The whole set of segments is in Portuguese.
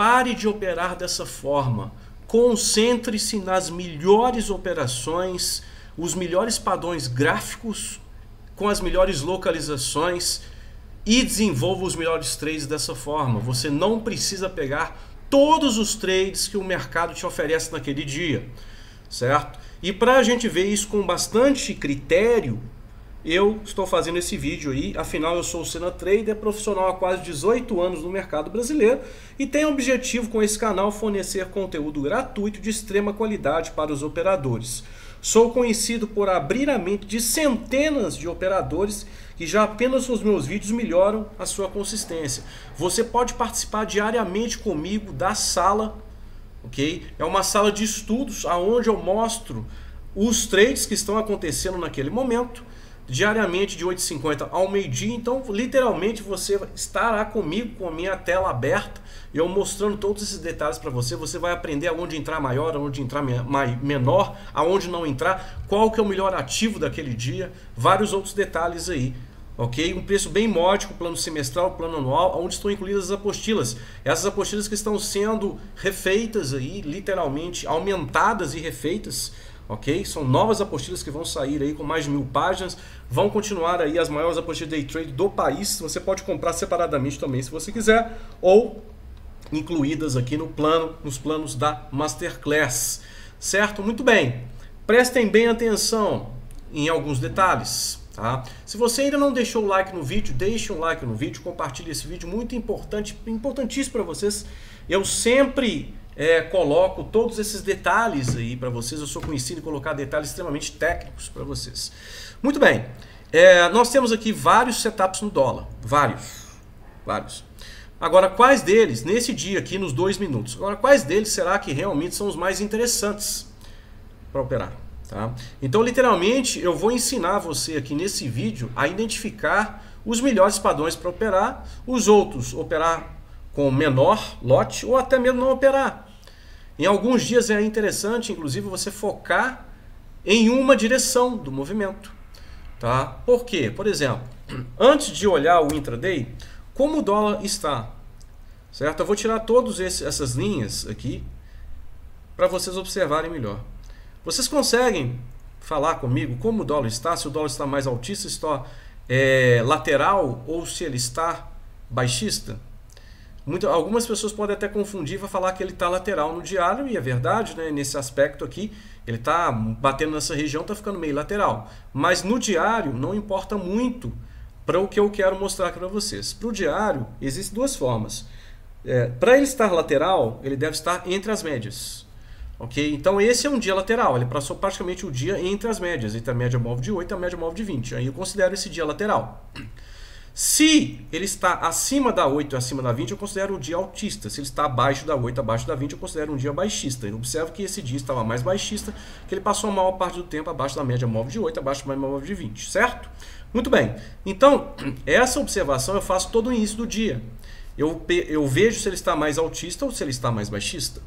pare de operar dessa forma. Concentre-se nas melhores operações, os melhores padrões gráficos, com as melhores localizações e desenvolva os melhores trades dessa forma. Você não precisa pegar todos os trades que o mercado te oferece naquele dia, certo? E para a gente ver isso com bastante critério, eu estou fazendo esse vídeo aí. Afinal, eu sou o Sena Trader, profissional há quase 18 anos no mercado brasileiro e tenho o objetivo com esse canal fornecer conteúdo gratuito de extrema qualidade para os operadores. Sou conhecido por abrir a mente de centenas de operadores que já apenas os meus vídeos melhoram a sua consistência. Você pode participar diariamente comigo da sala, ok? É uma sala de estudos onde eu mostro os trades que estão acontecendo naquele momento, diariamente de 8h50 ao meio-dia. Então, literalmente, você estará comigo com a minha tela aberta, eu mostrando todos esses detalhes para você. Você vai aprender aonde entrar maior, aonde entrar menor, aonde não entrar, qual que é o melhor ativo daquele dia, vários outros detalhes aí. Ok? Um preço bem módico, plano semestral, plano anual, onde estão incluídas as apostilas. Essas apostilas que estão sendo refeitas aí, literalmente aumentadas e refeitas. Ok? São novas apostilas que vão sair aí com mais de 1000 páginas. Vão continuar aí as maiores apostilas de day trade do país. Você pode comprar separadamente também se você quiser, ou incluídas aqui no plano, nos planos da Masterclass. Certo? Muito bem. Prestem bem atenção em alguns detalhes. Tá? Se você ainda não deixou o like no vídeo, deixe um like no vídeo, compartilhe esse vídeo, muito importante, importantíssimo para vocês. Eu sempre coloco todos esses detalhes aí para vocês. Eu sou conhecido em colocar detalhes extremamente técnicos para vocês. Muito bem, nós temos aqui vários setups no dólar, vários. Agora, quais deles, nesse dia aqui, nos 2 minutos, agora quais deles será que realmente são os mais interessantes para operar? Tá? Então, literalmente, eu vou ensinar você aqui nesse vídeo a identificar os melhores padrões para operar, os outros operar com menor lote ou até mesmo não operar. Em alguns dias é interessante, inclusive, você focar em uma direção do movimento. Tá? Por quê? Por exemplo, antes de olhar o intraday, como o dólar está, certo? Eu vou tirar todas essas linhas aqui para vocês observarem melhor. Vocês conseguem falar comigo como o dólar está? Se o dólar está mais altista, está lateral ou se ele está baixista? Algumas pessoas podem até confundir e falar que ele está lateral no diário, e é verdade, né? Nesse aspecto aqui, ele está batendo nessa região, está ficando meio lateral. Mas no diário não importa muito para o que eu quero mostrar aqui para vocês. Para o diário, existem duas formas. Para ele estar lateral, ele deve estar entre as médias. Ok? Então esse é um dia lateral, ele passou praticamente o dia entre as médias, entre a média móvel de 8 e a média móvel de 20. Aí eu considero esse dia lateral. Se ele está acima da 8 e acima da 20, eu considero um dia altista. Se ele está abaixo da 8 e abaixo da 20, eu considero um dia baixista. Observe que esse dia estava mais baixista, que ele passou a maior parte do tempo abaixo da média móvel de 8, abaixo da média móvel de 20, certo? Muito bem. Então, essa observação eu faço todo o início do dia. Eu vejo se ele está mais altista ou se ele está mais baixista.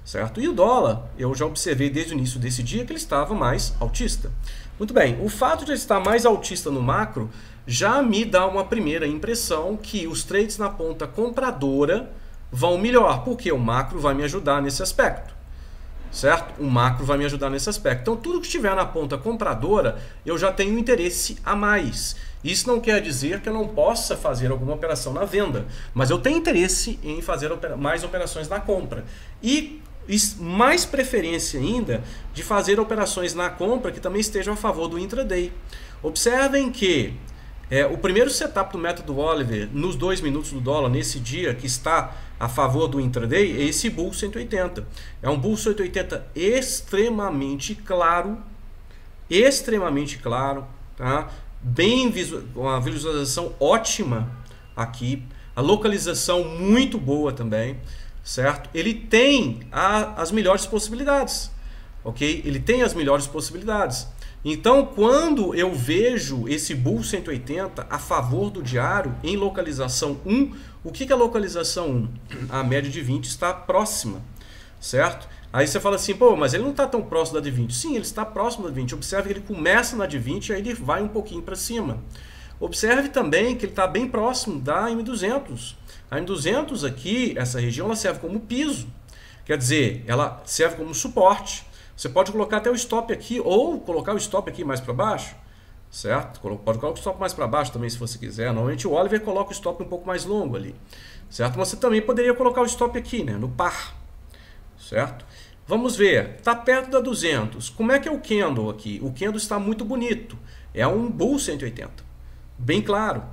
Certo? E o dólar, eu já observei desde o início desse dia que ele estava mais altista. Muito bem, o fato de ele estar mais altista no macro já me dá uma primeira impressão que os trades na ponta compradora vão melhor, porque o macro vai me ajudar nesse aspecto. Certo? O macro vai me ajudar nesse aspecto. Então tudo que estiver na ponta compradora, eu já tenho interesse a mais. Isso não quer dizer que eu não possa fazer alguma operação na venda, mas eu tenho interesse em fazer mais operações na compra. E mais preferência ainda de fazer operações na compra que também estejam a favor do intraday. Observem que o primeiro setup do método Oliver nos 2 minutos do dólar nesse dia que está a favor do intraday é esse Bull 180. É um Bull 180 extremamente claro, tá? Uma visualização ótima aqui, a localização muito boa também. Certo? Ele tem as melhores possibilidades, ok? Ele tem as melhores possibilidades. Então, quando eu vejo esse Bull 180 a favor do diário em localização 1, o que é a localização 1? A média de 20 está próxima, certo? Aí você fala assim, pô, mas ele não está tão próximo da de 20. Sim, ele está próximo da de 20. Observe que ele começa na de 20 e aí ele vai um pouquinho para cima. Observe também que ele está bem próximo da M200. A M200 aqui, essa região, ela serve como piso. Quer dizer, ela serve como suporte. Você pode colocar até o stop aqui ou colocar o stop aqui mais para baixo, certo? Pode colocar o stop mais para baixo também se você quiser. Normalmente o Oliver coloca o stop um pouco mais longo ali, certo? Você também poderia colocar o stop aqui, né, no par, certo? Vamos ver, está perto da 200. Como é que é o candle aqui? O candle está muito bonito. É um Bull 180. Bem claro.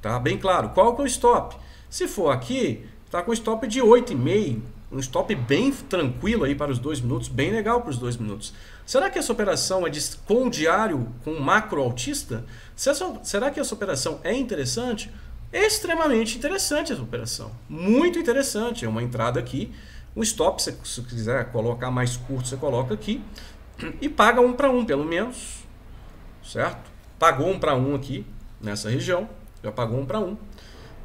Tá bem claro. Qual que é o stop? Se for aqui, está com stop de 8,5. Um stop bem tranquilo aí para os 2 minutos. Bem legal para os 2 minutos. Será que essa operação é com o diário, com macro altista? Será que essa operação é interessante? É extremamente interessante essa operação. Muito interessante. É uma entrada aqui. O stop, se quiser colocar mais curto, você coloca aqui. E paga 1 para 1, pelo menos. Certo? Pagou 1 para 1 aqui, nessa região. Já pagou 1 para 1.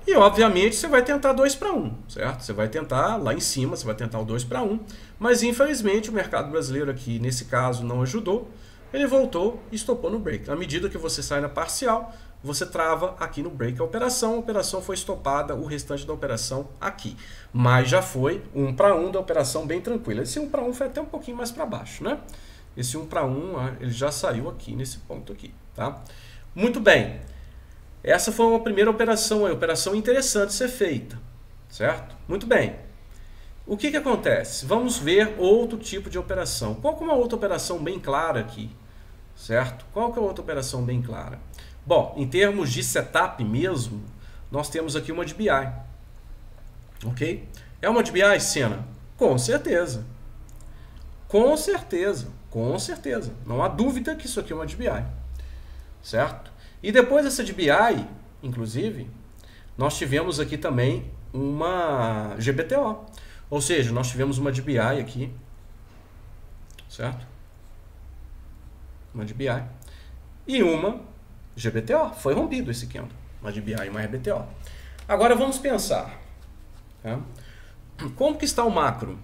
E, obviamente, você vai tentar 2 para 1, certo? Você vai tentar lá em cima, você vai tentar o 2 para 1. Mas, infelizmente, o mercado brasileiro aqui, nesse caso, não ajudou. Ele voltou e estopou no break. À medida que você sai na parcial, você trava aqui no break a operação foi estopada, o restante da operação aqui. Mas já foi 1 para 1 da operação bem tranquila. Esse 1 para 1 foi até um pouquinho mais para baixo, né? Esse 1 para 1, ele já saiu aqui, nesse ponto aqui, tá? Muito bem. Essa foi uma primeira operação, uma operação interessante de ser feita, certo? Muito bem. O que acontece? Vamos ver outro tipo de operação. Qual que é uma outra operação bem clara aqui, certo? Qual que é outra operação bem clara? Bom, em termos de setup mesmo, nós temos aqui uma DBI, ok? É uma DBI, Sena? Com certeza. Com certeza. Com certeza. Não há dúvida que isso aqui é uma DBI, certo? E depois dessa DBI, inclusive, nós tivemos aqui também uma GBTO. Ou seja, nós tivemos uma DBI aqui, certo? Uma DBI. E uma GBTO. Foi rompido esse candle. Uma DBI e uma GBTO. Agora vamos pensar. Tá? Como que está o macro?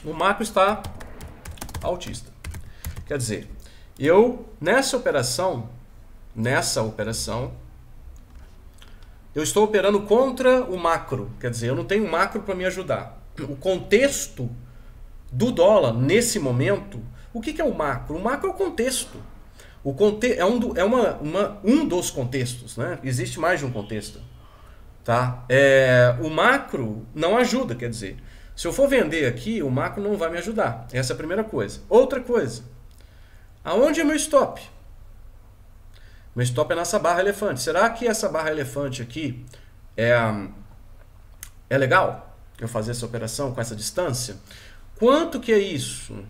O macro está altista. Quer dizer, nessa operação, eu estou operando contra o macro. Quer dizer, eu não tenho macro para me ajudar. O contexto do dólar, nesse momento, o que é o macro? O macro é o contexto. É um dos contextos, né? Existe mais de um contexto. Tá? O macro não ajuda, quer dizer, se eu for vender aqui, o macro não vai me ajudar. Essa é a primeira coisa. Outra coisa, aonde é meu stop? Meu stop é nessa barra elefante. Será que essa barra elefante aqui é legal eu fazer essa operação com essa distância? Quanto que é isso?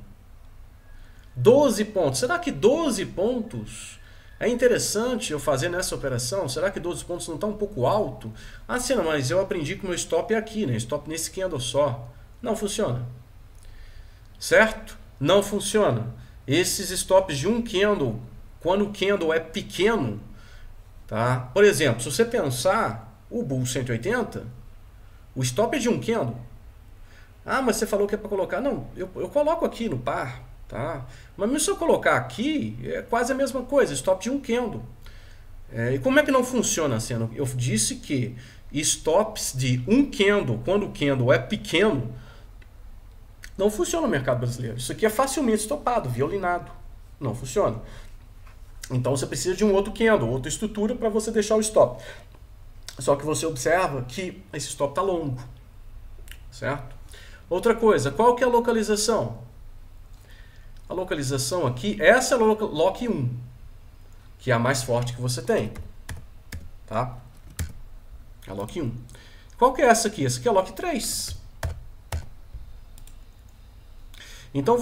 12 pontos. Será que 12 pontos é interessante eu fazer nessa operação? Será que 12 pontos não está um pouco alto? Ah, sim, mas eu aprendi que o meu stop é aqui, né? Stop nesse candle só. Não funciona. Certo? Não funciona. Esses stops de um candle, quando o candle é pequeno, tá? Por exemplo, se você pensar, o Bull 180, o stop é de um candle. Ah, mas você falou que é para colocar. Não, eu coloco aqui no par. Tá? Mas se eu colocar aqui, é quase a mesma coisa, stop de um candle. E como é que não funciona, Sena? Eu disse que stops de um candle, quando o candle é pequeno, não funciona no mercado brasileiro. Isso aqui é facilmente estopado, violinado. Não funciona. Então você precisa de um outro candle, outra estrutura para você deixar o stop. Só que você observa que esse stop está longo. Certo? Outra coisa, qual que é a localização? A localização aqui, essa é a Lock 1, que é a mais forte que você tem. Tá? A Lock 1. Qual que é essa aqui? Essa aqui é a Lock 3. Então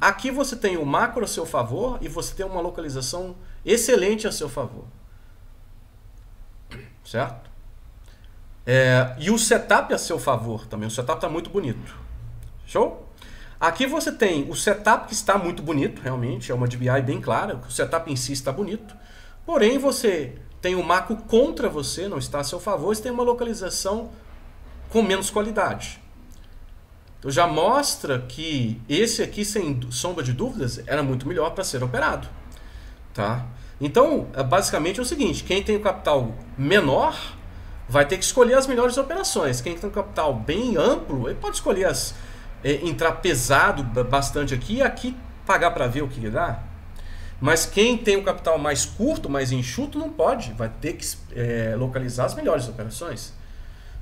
aqui você tem o macro a seu favor e você tem uma localização excelente a seu favor. Certo? E o setup a seu favor também. O setup está muito bonito. Show? Aqui você tem o setup que está muito bonito, realmente, é uma DBI bem clara, o setup em si está bonito, porém você tem o macro contra você, não está a seu favor, você tem uma localização com menos qualidade. Então já mostra que esse aqui, sem sombra de dúvidas, era muito melhor para ser operado. Tá? Então, basicamente é o seguinte, quem tem o capital menor vai ter que escolher as melhores operações. Quem tem um capital bem amplo, ele pode escolher entrar pesado bastante aqui e aqui pagar para ver o que dá. Mas quem tem um capital mais curto, mais enxuto, não pode. Vai ter que localizar as melhores operações.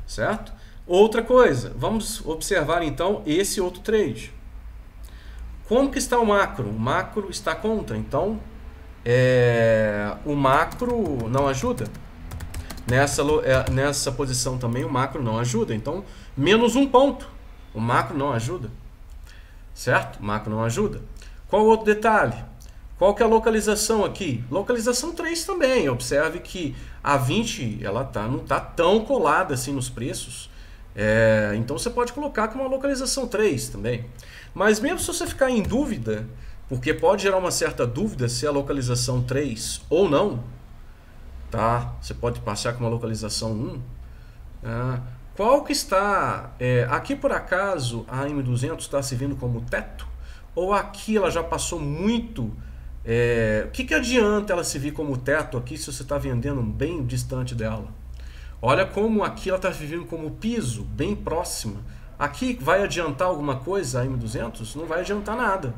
Certo? Outra coisa, vamos observar então esse outro trade. Como que está o macro? O macro está contra, então o macro não ajuda. Nessa posição também o macro não ajuda. Então, menos um ponto. O macro não ajuda. Certo? O macro não ajuda. Qual o outro detalhe? Qual que é a localização aqui? Localização 3 também. Observe que a 20 ela não está tão colada assim nos preços. Então você pode colocar como uma localização 3 também. Mas mesmo se você ficar em dúvida, porque pode gerar uma certa dúvida se é a localização 3 ou não, tá? Você pode passar com uma localização 1. Qual que está... aqui por acaso a M200 está servindo como teto? Ou aqui ela já passou muito... o que adianta ela servir como teto aqui se você está vendendo bem distante dela? Olha como aqui ela está servindo como piso, bem próxima. Aqui vai adiantar alguma coisa a M200? Não vai adiantar nada,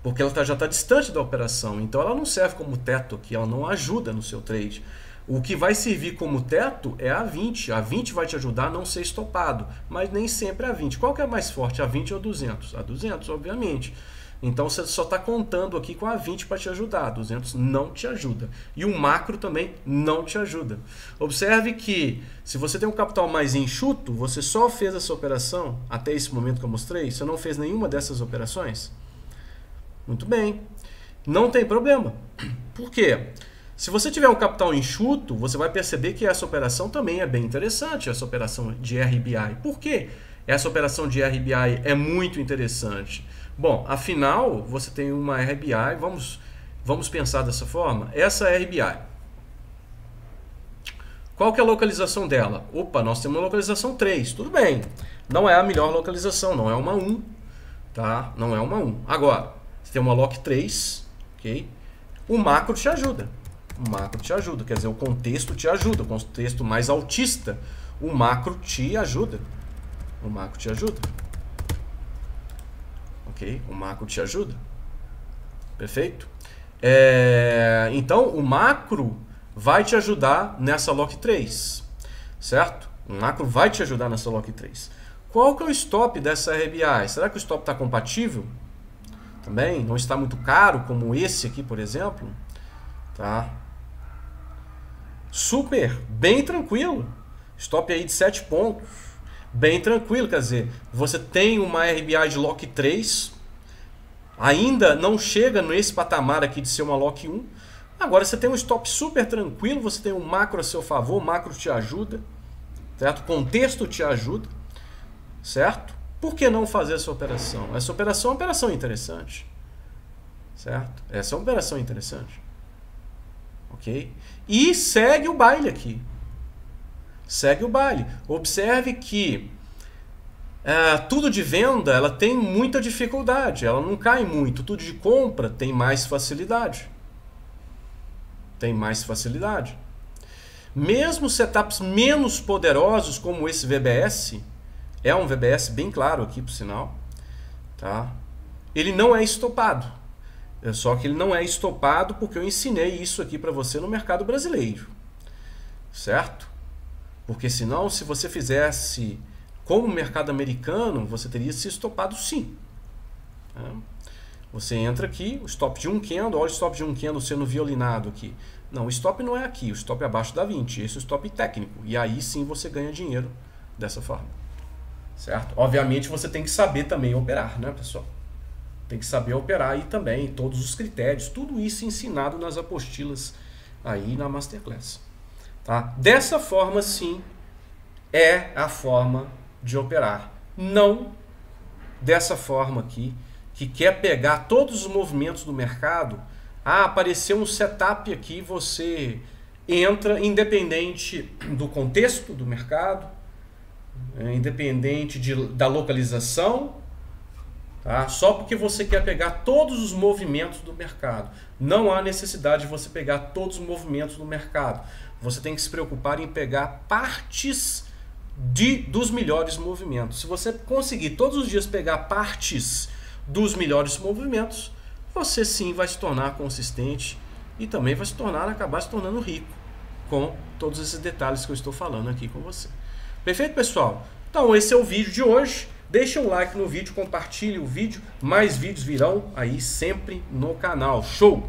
porque ela já está distante da operação. Então ela não serve como teto aqui, ela não ajuda no seu trade. O que vai servir como teto é a 20. A 20 vai te ajudar a não ser estopado, mas nem sempre a 20. Qual que é mais forte, a 20 ou a 200? A 200, obviamente. Então você só está contando aqui com a 20 para te ajudar. A 200 não te ajuda. E o macro também não te ajuda. Observe que se você tem um capital mais enxuto, você só fez essa operação até esse momento que eu mostrei, você não fez nenhuma dessas operações? Muito bem. Não tem problema. Por quê? Se você tiver um capital enxuto, você vai perceber que essa operação também é bem interessante, essa operação de RBI. Por quê? Essa operação de RBI é muito interessante. Bom, afinal, você tem uma RBI, vamos pensar dessa forma. Essa RBI, qual que é a localização dela? Opa, nós temos uma localização 3, tudo bem. Não é a melhor localização, não é uma 1, tá? Não é uma 1. Agora, você tem uma lock 3, ok? O macro te ajuda. O macro te ajuda, quer dizer, o contexto te ajuda, o contexto mais altista, o macro te ajuda. O macro te ajuda. Ok? O macro te ajuda. Perfeito? Então, o macro vai te ajudar nessa lock 3. Certo? O macro vai te ajudar nessa lock 3. Qual que é o stop dessa RBI? Será que o stop está compatível? Também não está muito caro, como esse aqui, por exemplo. Tá? Super, bem tranquilo. Stop aí de 7 pontos. Bem tranquilo, quer dizer, você tem uma RBI de lock 3, ainda não chega nesse patamar aqui de ser uma lock 1. Agora você tem um stop super tranquilo, você tem um macro a seu favor, o macro te ajuda, certo? O contexto te ajuda, certo? Por que não fazer essa operação? Essa operação é uma operação interessante, certo? Essa é uma operação interessante, ok? E segue o baile aqui. Segue o baile. Observe que tudo de venda ela tem muita dificuldade, ela não cai muito. Tudo de compra tem mais facilidade. Tem mais facilidade. Mesmo setups menos poderosos como esse VBS, é um VBS bem claro aqui por sinal, tá? Ele não é estopado. Só que ele não é estopado porque eu ensinei isso aqui para você no mercado brasileiro. Certo? Porque senão, se você fizesse como o mercado americano, você teria se estopado sim. Você entra aqui, o stop de um candle, olha o stop de um candle sendo violinado aqui. Não, o stop não é aqui, o stop é abaixo da 20, esse é o stop técnico. E aí sim você ganha dinheiro dessa forma. Certo? Obviamente você tem que saber também operar, né, pessoal? Tem que saber operar aí também, todos os critérios, tudo isso ensinado nas apostilas aí na Masterclass. Tá? Dessa forma, sim, é a forma de operar. Não dessa forma aqui, que quer pegar todos os movimentos do mercado. Apareceu um setup aqui, você entra independente do contexto do mercado, independente da localização, tá? Só porque você quer pegar todos os movimentos do mercado. Não há necessidade de você pegar todos os movimentos do mercado. Você tem que se preocupar em pegar partes dos melhores movimentos. Se você conseguir todos os dias pegar partes dos melhores movimentos, você sim vai se tornar consistente e também vai acabar se tornando rico com todos esses detalhes que eu estou falando aqui com você. Perfeito, pessoal? Então esse é o vídeo de hoje. Deixa um like no vídeo, compartilhe o vídeo. Mais vídeos virão aí sempre no canal. Show!